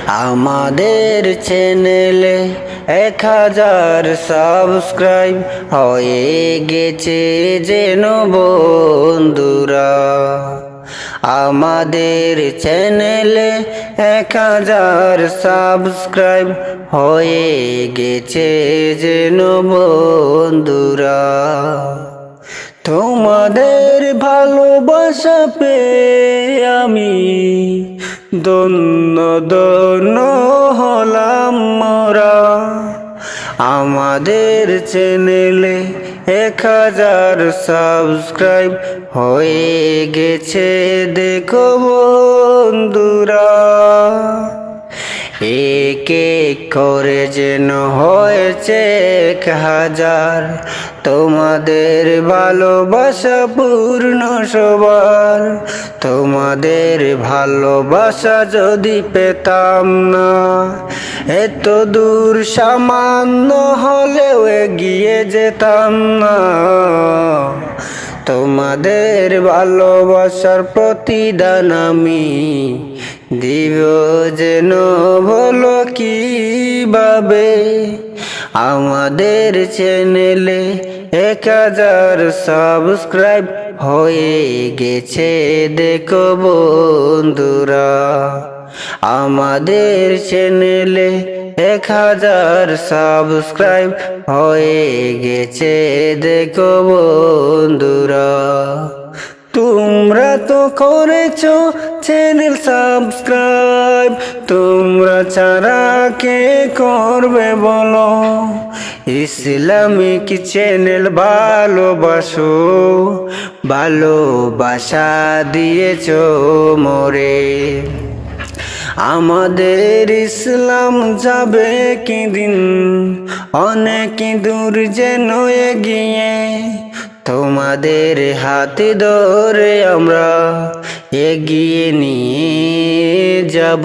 আমাদের চ্যানেলে 1000 সাবস্ক্রাইব হয়ে গেছে যেন বন্ধুরা। আমাদের চ্যানেলে 1000 সাবস্ক্রাইব হয়ে গেছে যেন বন্ধুরা। তোমাদের ভালোবাসা পেয়ে আমি ধন্য ধন্য হলাম মোরা। আমাদের চ্যানেলে 1000 সাবস্ক্রাইব হয়ে গেছে দেখো বন্ধুরা। এক এক করে যেন হয়েছে 1000, তোমাদের ভালোবাসা পূর্ণ সবার। তোমাদের ভালোবাসা যদি পেতাম না, এত দূর সামান্য হলেও এগিয়ে যেতাম না। তোমাদের ভালোবাসার প্রতিদান আমি দিব যেন বলো কিভাবে। আমাদের চ্যানেলে 1000 সাবস্ক্রাইব হয়ে গেছে দেখো বন্ধুরা। আমাদের চ্যানেলে 1000 সাবস্ক্রাইব হয়ে গেছে দেখো বন্ধুরা। তোমরা তো করেছো চ্যানেল সাবস্ক্রাইব, তোমরা ছাড়া কে করবে বলো। ইসলামিক চ্যানেল ভালোবাসো, ভালোবাসা দিয়েছো মোরে। আমাদের ইসলাম যাবে কি দিন অনেক দূর যেন এগিয়ে। তোমাদের হাতে ধরে আমরা এগিয়ে নিয়ে যাব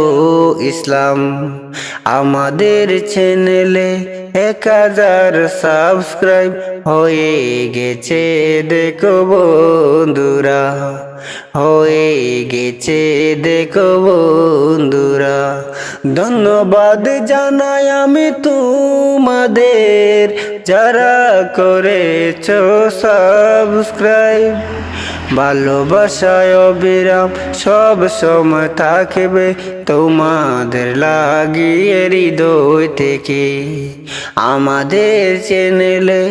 ইসলাম। আমাদের চ্যানেলে 1000 সাবস্ক্রাইব হয়ে গেছে দেখো বন্ধুরা, হয়ে গেছে দেখো বন্ধুরা। ধন্যবাদ জানাই আমি তোমাদের যারা করেছো সাবস্ক্রাইব। ভালোবাসায় অবিরাম সব সময় থাকবে তোমাদের লাগিয়ে হৃদয় থেকে। আমাদের চ্যানেলে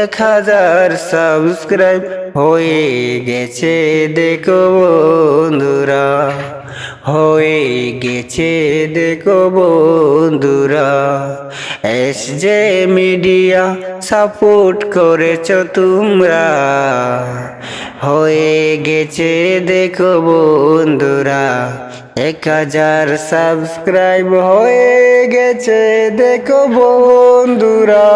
1000 সাবস্ক্রাইব হয়ে গেছে দেখো বন্ধুরা, হয়ে গেছে দেখো বন্ধুরা। এসজে মিডিয়া সাপোর্ট করেছো তোমরা, হয়ে গেছে দেখো বন্ধুরা। 1000 সাবস্ক্রাইব হয়ে গেছে দেখো বন্ধুরা।